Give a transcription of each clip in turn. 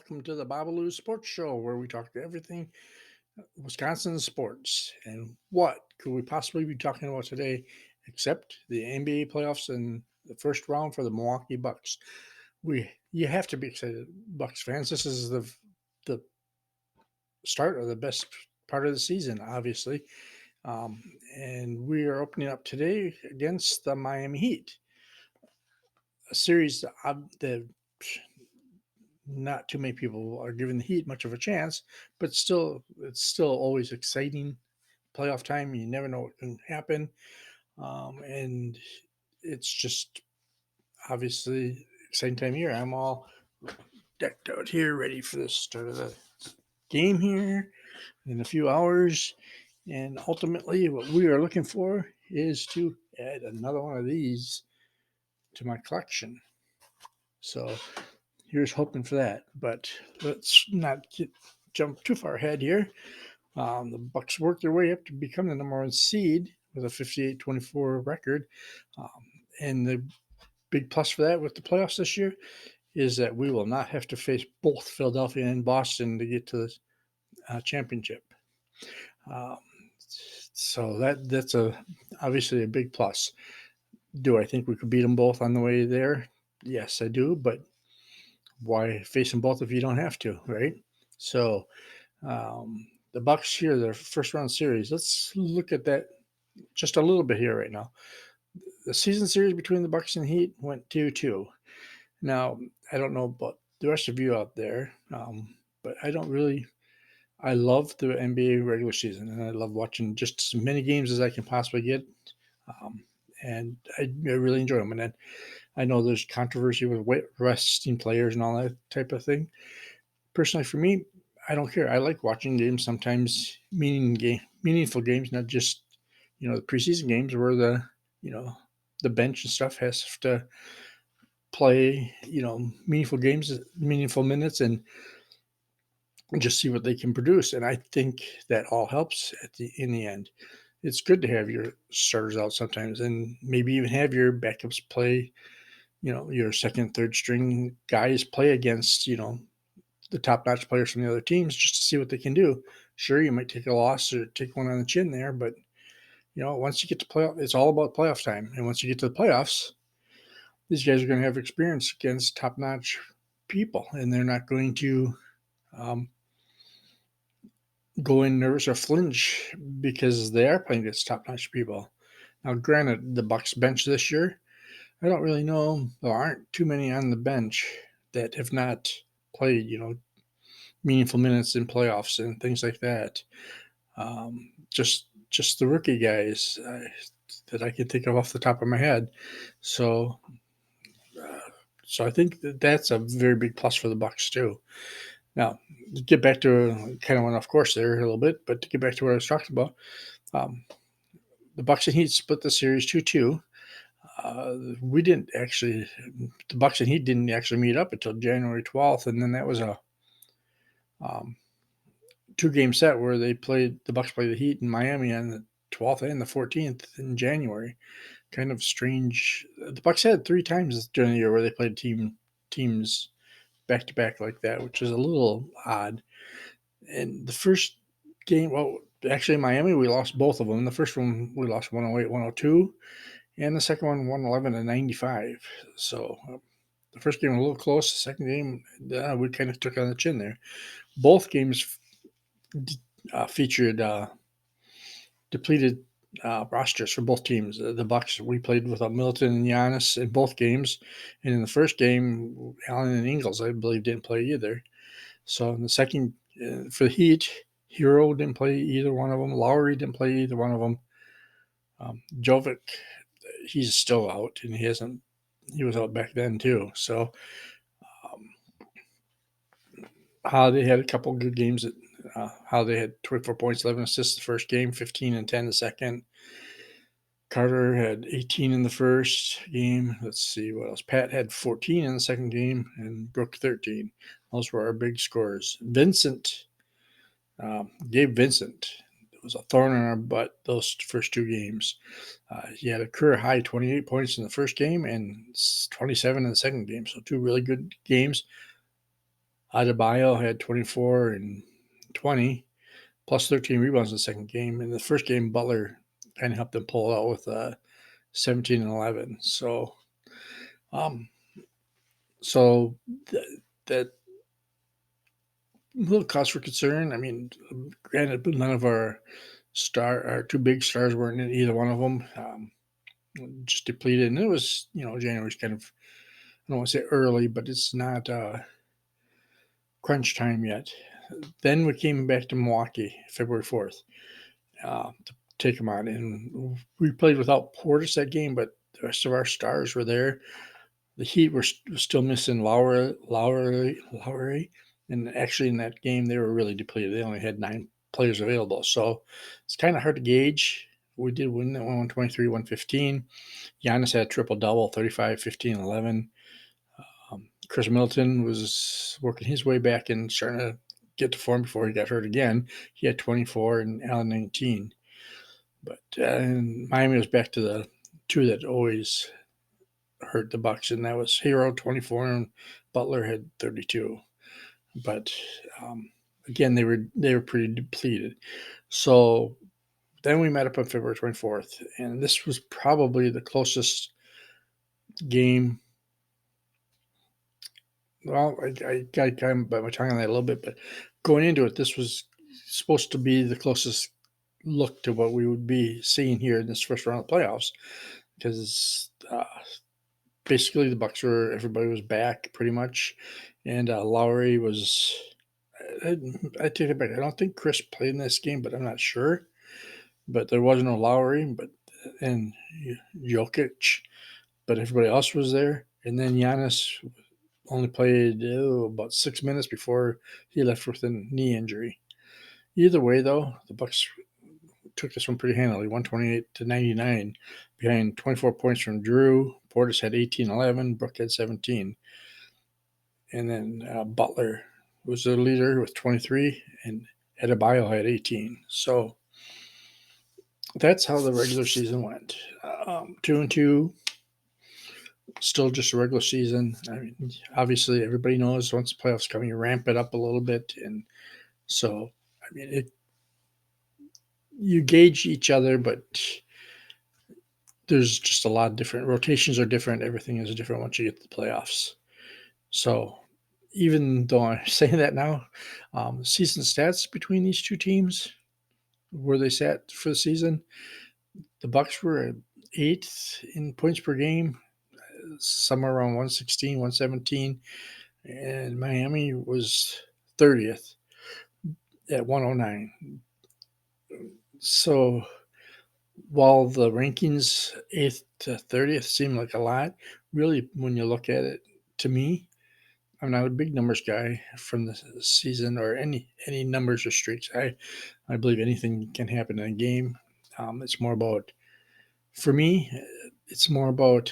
welcome to the Babalu Sports Show, where we talk to everything Wisconsin sports. And what could we possibly be talking about today except the NBA playoffs and the first round for the Milwaukee Bucks? You have to be excited, Bucks fans. This is the start of the best part of the season, obviously. Um, and we are opening up today against the Miami Heat, a series that not too many people are giving the Heat much of a chance, but still, it's still always exciting. Playoff time, you never know what can happen, and it's just obviously exciting time of year. I'm all decked out here, ready for the start of the game here in a few hours, and ultimately, what we are looking for is to add another one of these to my collection. So here's hoping for that. But let's not jump too far ahead here. The Bucks worked their way up to become the number one seed with a 58-24 record. Um, and the big plus for that with the playoffs this year is that we will not have to face both Philadelphia and Boston to get to the championship. Um, so that's obviously a big plus. Do I think we could beat them both on the way there? Yes, I do. But why face them both if you don't have to, right? So the Bucks here, their first round series. Let's look at that just a little bit here right now. The season series between the Bucks and Heat went 2-2. Now I don't know about the rest of you out there, but I don't really. I love the NBA regular season, and I love watching just as many games as I can possibly get. Um, and I really enjoy them. And then I know there's controversy with resting players and all that type of thing. Personally, for me, I don't care. I like watching games sometimes, meaningful games, not just the preseason games where you know the bench and stuff has to play meaningful games, meaningful minutes, and just see what they can produce. And I think that all helps in the end. It's good to have your starters out sometimes, and maybe even have your backups play. Your second, third string guys play against the top notch players from the other teams just to see what they can do. Sure, you might take a loss or take one on the chin there, but once you get to playoff, it's all about playoff time. And once you get to the playoffs, these guys are going to have experience against top notch people, and they're not going to um, go in nervous or flinch because they are playing against top notch people. Now, granted, the Bucks bench this year, I don't really know. There aren't too many on the bench that have not played, meaningful minutes in playoffs and things like that. Just the rookie guys that I can think of off the top of my head. So, uh, so I think that's a very big plus for the Bucks too. Now, to get back to kind of went off course there a little bit, but to get back to what I was talking about, um, the Bucks and Heat split the series 2-2. We didn't actually, the Bucks and Heat didn't actually meet up until January 12th, and then that was a um, two-game set where the Bucks played the Heat in Miami on the 12th and the 14th in January. Kind of strange. The Bucks had three times during the year where they played teams back to back like that, which is a little odd. And the first game, well, actually in Miami we lost both of them. The first one we lost 108-102, and the second one 111-95. So the first game was a little close. The second game we kind of took on the chin there. Both games featured depleted rosters for both teams. The Bucks, we played without Middleton and Giannis in both games, and in the first game, Allen and Ingles, I believe, didn't play either. So in the second, for the Heat, Hero didn't play either one of them. Lowry didn't play either one of them. Jovic, he's still out, and he was out back then too. So Holiday had a couple good games. Holiday had 24 points, 11 assists the first game, 15 and 10 the second. Carter had 18 in the first game. Let's see what else. Pat had 14 in the second game, and Brooke 13. Those were our big scores. Gabe Vincent, it was a thorn in our butt those first two games. He had a career high 28 points in the first game and 27 in the second game. So two really good games. Adebayo had 24 and 20, plus 13 rebounds in the second game. In the first game, Butler kind of helped them pull out with 17 and 11. Um, so that little cause for concern. I mean, granted, none of our two big stars weren't in either one of them. Just depleted, and it was January's kind of, I don't want to say early, but it's not crunch time yet. Then we came back to Milwaukee February 4th to take them on, and we played without Portis that game, but the rest of our stars were there. The Heat were still missing Lowry, and actually in that game they were really depleted. They only had 9 players available, so it's kind of hard to gauge. We did win that one, 123, 115. Giannis had a triple-double, 35, 15, 11. Chris Middleton was working his way back and starting to get to form before he got hurt again. He had 24 and Allen 19. But Miami was back to the two that always hurt the Bucks, and that was Hero 24 and Butler had 32. But again, they were pretty depleted. So then we met up on February 24th, and this was probably the closest game. Well, I got kind of bite my tongue on that a little bit, but going into it, this was supposed to be the closest look to what we would be seeing here in this first round of playoffs, because basically the Bucks were, everybody was back pretty much, and Lowry was. I take it back. I don't think Chris played in this game, but I'm not sure. But there was no Lowry, and Jokic, but everybody else was there. And then Giannis only played about 6 minutes before he left with a knee injury. Either way, though, the Bucks took this one pretty handily, 128-99, behind 24 points from Drew. Portis had 18-11. Brook had 17. And then Butler was the leader with 23, and Adebayo had 18. So that's how the regular season went. 2-2, still just a regular season. I mean, obviously, everybody knows once the playoffs come, you ramp it up a little bit, and so I mean, you gauge each other, but there's just a lot of different rotations are different. Everything is different once you get to the playoffs. So even though I'm saying that now, season stats between these two teams, where they sat for the season, the Bucks were 8th in points per game, somewhere around 116, 117, and Miami was 30th at 109. So while the rankings 8th to 30th seem like a lot, really, when you look at it, to me, I'm not a big numbers guy from the season or any numbers or streaks. I believe anything can happen in a game. It's more about, for me, it's more about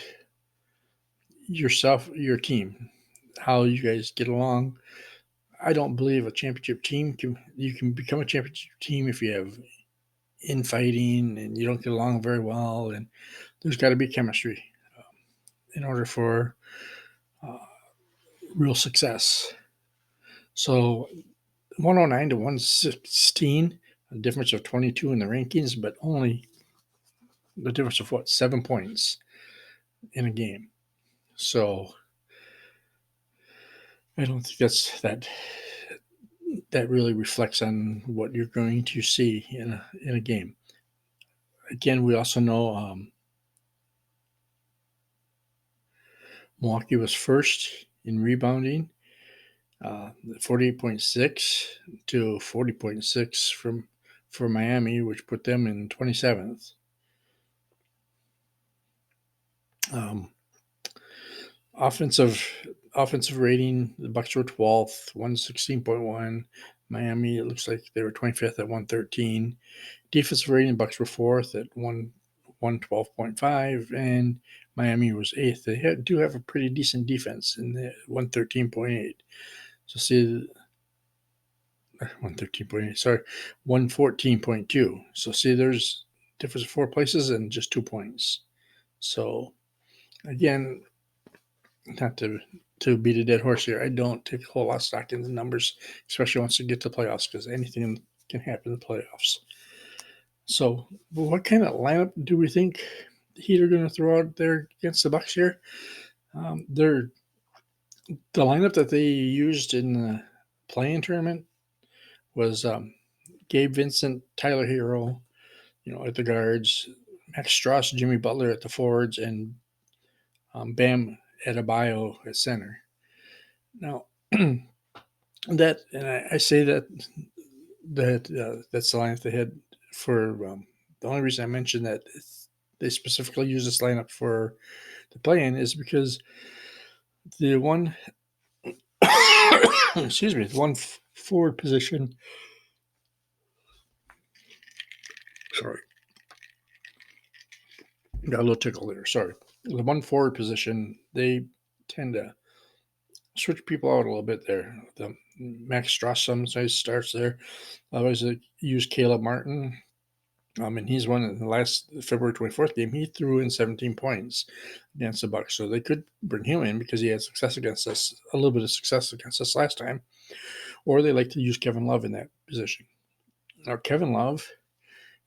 yourself, your team, how you guys get along. I don't believe a championship team you can become a championship team if you have infighting and you don't get along very well, and there's got to be chemistry in order for uh, real success. So 109 to 116, a difference of 22 in the rankings, but only the difference of 7 points in a game. So I don't think that really reflects on what you're going to see in a game. Again, we also know Milwaukee was first in rebounding, 48.6 to 40.6 for Miami, which put them in 27th. Offensive rating, the Bucks were 12th, 116.1. Miami, it looks like they were 25th at 113. Defensive rating, Bucks were 4th at 112.5, and Miami was 8th. They do have a pretty decent defense in the 113.8. So see, 113.8, sorry, 114.2. So see, there's difference of 4 places and just 2 points. So again, not to to beat a dead horse here, I don't take a whole lot of stock in the numbers, especially once you get to playoffs, because anything can happen in the playoffs. So, what kind of lineup do we think the Heat are going to throw out there against the Bucks here? They're the lineup that they used in the playing tournament was Gabe Vincent, Tyler Hero, at the guards, Max Strauss, Jimmy Butler at the forwards, and Bam Adebayo at center. Now, that and I say that's the lineup they had for. The only reason I mentioned that they specifically use this lineup for the play-in is because the one, excuse me, the one forward position. Sorry, got a little tickle there. Sorry, the one forward position they tend to switch people out a little bit there. The Max Strauss sometimes starts there. Otherwise, they use Caleb Martin. And he's won in the last February 24th game. He threw in 17 points against the Bucks, so they could bring him in because he had success against us, a little bit of success against us last time. Or they like to use Kevin Love in that position. Now, Kevin Love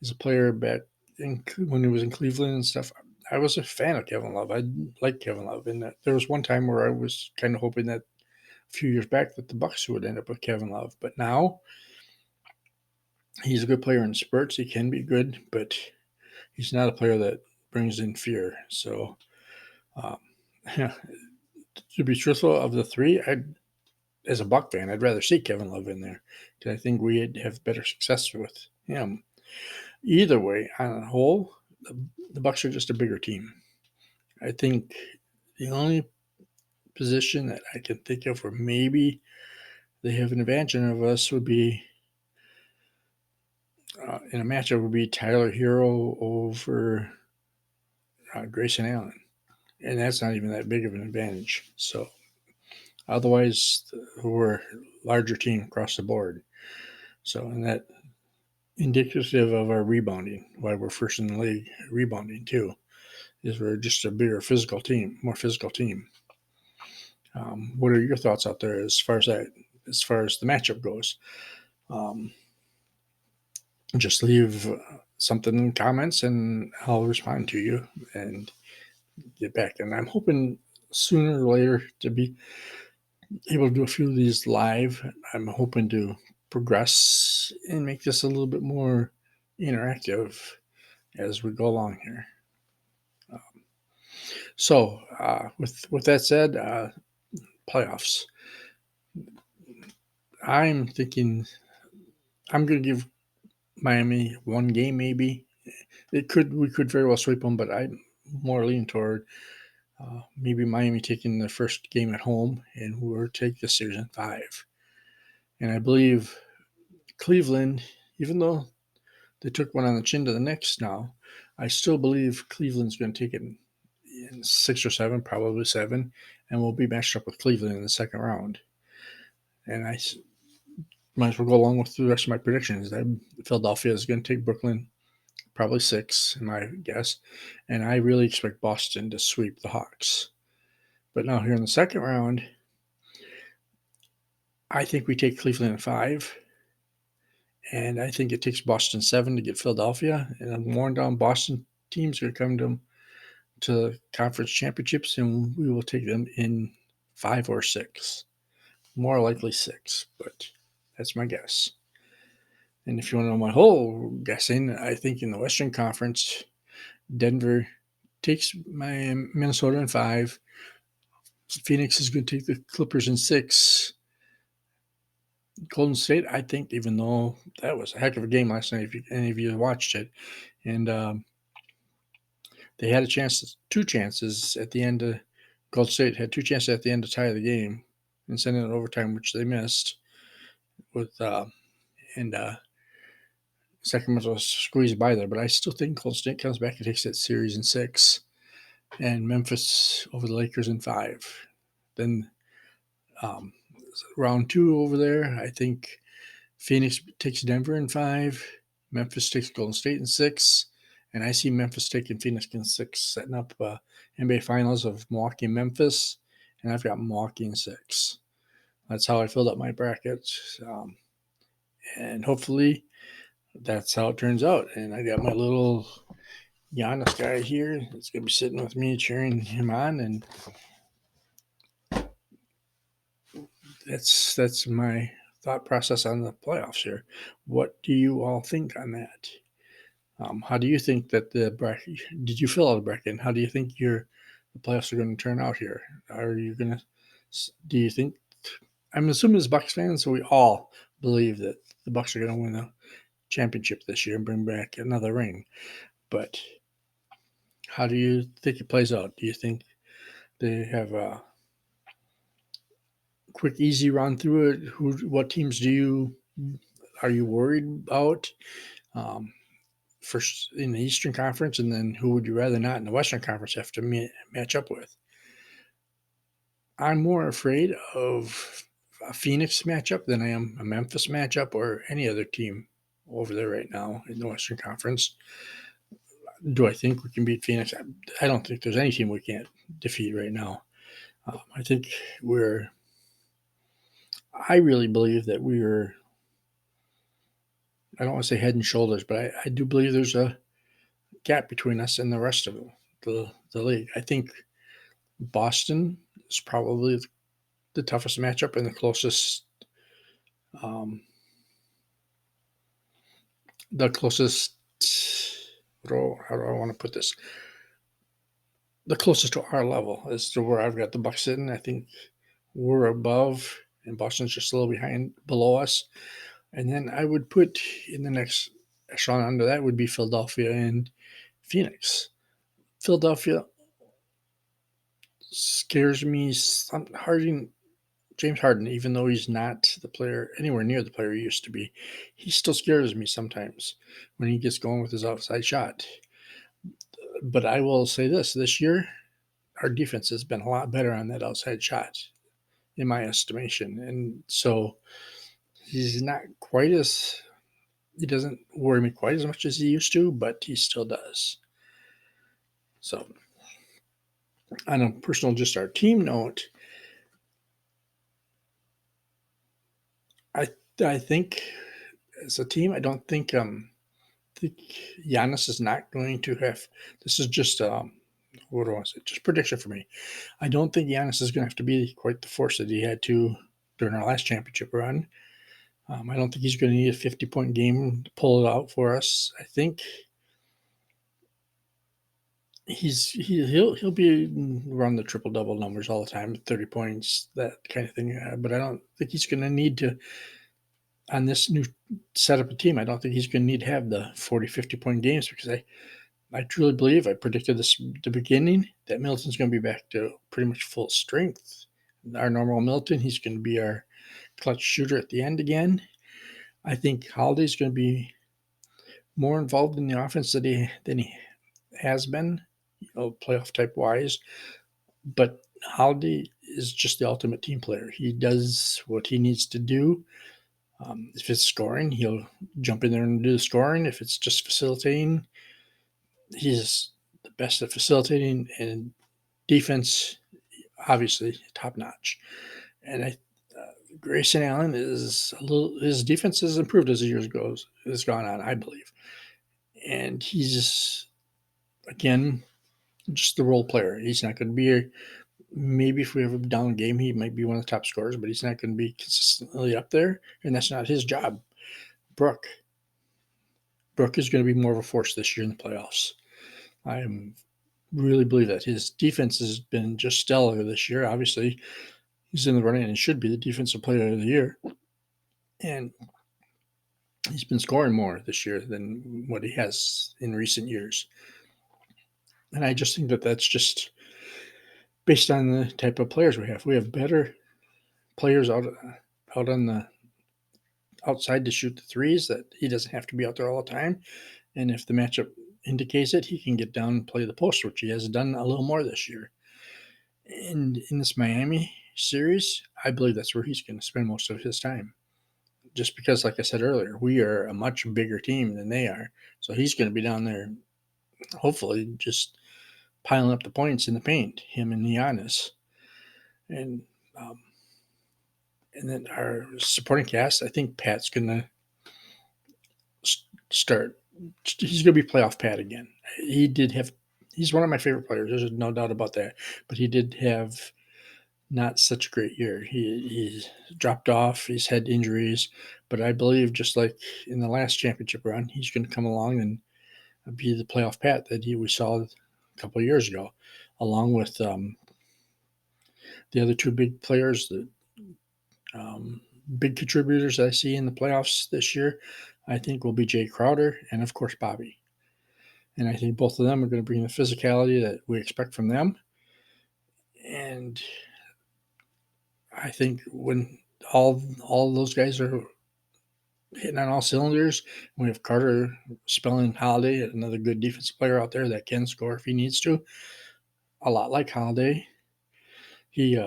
is a player back when he was in Cleveland and stuff. I was a fan of Kevin Love. I liked Kevin Love, and there was one time where I was kind of hoping that a few years back that the Bucks would end up with Kevin Love. But now he's a good player in spurts. He can be good, but he's not a player that brings in fear. So, um, to be truthful, of the three, as a Buck fan, I'd rather see Kevin Love in there because I think we'd have better success with him. Either way, on the whole, the Bucks are just a bigger team. I think the only position that I can think of where maybe they have an advantage of us would be in a matchup would be Tyler Hero over Grayson Allen, and that's not even that big of an advantage. So otherwise, we're larger team across the board. So, and that indicative of our rebounding, why we're first in the league rebounding too, is we're just a bigger physical team, more physical team. What are your thoughts out there as far as that, as far as the matchup goes? Just leave something in comments and I'll respond to you and get back. And I'm hoping sooner or later to be able to do a few of these live. I'm hoping to progress and make this a little bit more interactive as we go along here. So, with that said, playoffs. I'm thinking I'm going to give Miami one game, maybe. We could very well sweep them, but I'm more leaning toward maybe Miami taking the first game at home, and we'll take the series in 5. And I believe Cleveland, even though they took one on the chin to the Knicks now, I still believe Cleveland's going to take it in 6 or 7, probably 7, and we'll be matched up with Cleveland in the second round. And I might as well go along with the rest of my predictions. That Philadelphia is going to take Brooklyn, probably 6, in my guess. And I really expect Boston to sweep the Hawks. But now here in the second round, I think we take Cleveland in 5. And I think it takes Boston 7 to get Philadelphia. And I'm worn down Boston teams are going to come to conference championships, and we will take them in 5 or 6. More likely 6, but that's my guess. And if you want to know my whole guessing, I think in the Western Conference, Denver takes Minnesota in 5. Phoenix is going to take the Clippers in 6. Golden State, I think, even though that was a heck of a game last night, if any of you watched it, and they had two chances at the end of Golden State had 2 chances at the end to tie the game and send it in overtime, which they missed. Sacramento squeezed by there, but I still think Golden State comes back and takes that series in 6, and Memphis over the Lakers in 5. Then round 2 over there, I think Phoenix takes Denver in 5, Memphis takes Golden State in 6, and I see Memphis taking Phoenix in 6, setting up NBA Finals of Milwaukee and Memphis, and I've got Milwaukee in 6. That's how I filled up my brackets, and hopefully that's how it turns out. And I got my little Giannis guy here. It's gonna be sitting with me, cheering him on, and that's my thought process on the playoffs here. What do you all think on that? How do you think that the bracket? Did you fill out the bracket? And how do you think the playoffs are going to turn out here? Are you going to? Do you think? I'm assuming as Bucks fans, so we all believe that the Bucks are going to win the championship this year and bring back another ring. But how do you think it plays out? Do you think they have a quick, easy run through it? What teams are you worried about? Um, First in the Eastern Conference, and then who would you rather not in the Western Conference have to match up with? I'm more afraid of a Phoenix matchup than I am a Memphis matchup or any other team over there right now in the Western Conference. Do I think we can beat Phoenix? I don't think there's any team we can't defeat right now. I think I really believe that I don't want to say head and shoulders, but I do believe there's a gap between us and the rest of the league. I think Boston is probably the toughest matchup and the closest, um, the closest. How do I want to put this? The closest to our level as to where I've got the Bucks sitting. I think we're above, and Boston's just a little below us. And then I would put in the next echelon under that would be Philadelphia and Phoenix. Philadelphia scares me. James Harden, even though he's not the player anywhere near the player he used to be, he still scares me sometimes when he gets going with his outside shot. But I will say this year, our defense has been a lot better on that outside shot, in my estimation. And so he's not quite as, he doesn't worry me quite as much as he used to, but he still does. So on a personal, just our team note, I think as a team, I don't think Giannis is not going to have. This is just what do I say? Just prediction for me. I don't think Giannis is going to have to be quite the force that he had to during our last championship run. I don't think he's going to need a 50-point game to pull it out for us. I think he'll be around the triple double numbers all the time, 30 points, that kind of thing. But I don't think he's going to need to on this new setup of team. I don't think he's going to need to have the 40, 50-point games because I truly believe I predicted this at the beginning that Middleton's going to be back to pretty much full strength. Our normal Middleton, he's going to be our clutch shooter at the end again. I think Holiday's going to be more involved in the offense than he has been, playoff type wise. But Holiday is just the ultimate team player. He does what he needs to do. If it's scoring, he'll jump in there and do the scoring. If it's just facilitating, he's the best at facilitating, and defense, obviously, top notch. And Grayson Allen his defense has improved as the years has gone on, I believe. And he's, again, just the role player. He's not going to be maybe if we have a down game, he might be one of the top scorers, but he's not going to be consistently up there, and that's not his job. Brooke is going to be more of a force this year in the playoffs. I really believe that his defense has been just stellar this year. Obviously, he's in the running and should be the defensive player of the year, and he's been scoring more this year than what he has in recent years. And I just think that that's just based on the type of players we have. We have better players out on the outside to shoot the threes that he doesn't have to be out there all the time. And if the matchup indicates it, he can get down and play the post, which he has done a little more this year. And in this Miami series, I believe that's where he's going to spend most of his time. Just because, like I said earlier, we are a much bigger team than they are. So he's going to be down there, hopefully, just piling up the points in the paint, him and Giannis. And um, and then our supporting cast, I think Pat's gonna start. He's gonna be playoff Pat again. He did have. He's one of my favorite players. There's no doubt about that. But he did have not such a great year. He's dropped off. He's had injuries, but I believe just like in the last championship run, he's going to come along and be the playoff Pat that we saw a couple of years ago, along with the other two big players, the um, big contributors I see in the playoffs this year. I think will be Jay Crowder and of course Bobby. And I think both of them are going to bring the physicality that we expect from them. And I think when all those guys are hitting on all cylinders, we have Carter spelling Holiday, another good defensive player out there that can score if he needs to. A lot like Holiday, he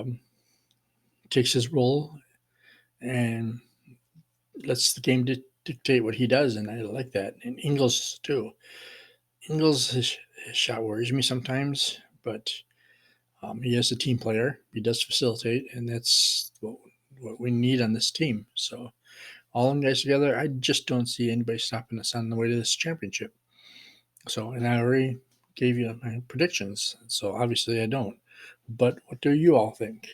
takes his role and lets the game dictate what he does, and I like that. And Ingles too. Ingles his shot worries me sometimes, but he is a team player. He does facilitate, and that's what we need on this team. So all them guys together, I just don't see anybody stopping us on the way to this championship. So, and I already gave you my predictions. So obviously I don't. But what do you all think?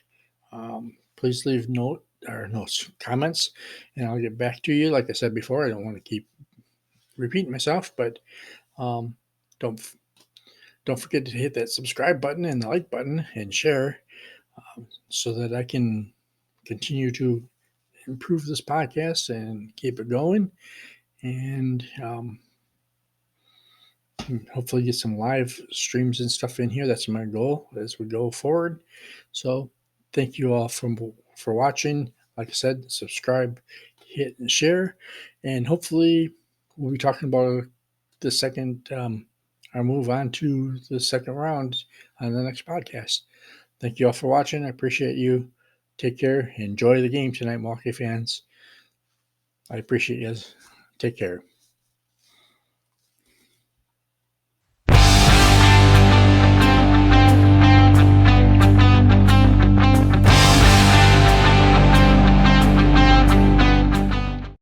Please leave notes, comments, and I'll get back to you. Like I said before, I don't want to keep repeating myself, but um, don't don't forget to hit that subscribe button and the like button and share, so that I can continue to improve this podcast and keep it going. And hopefully get some live streams and stuff in here. That's my goal as we go forward. So thank you all for watching. Like I said, subscribe, hit and share, and hopefully we'll be talking about the second our move on to the second round on the next podcast. Thank you all for watching. I appreciate you. Take care. Enjoy the game tonight, Milwaukee fans. I appreciate you guys. Take care.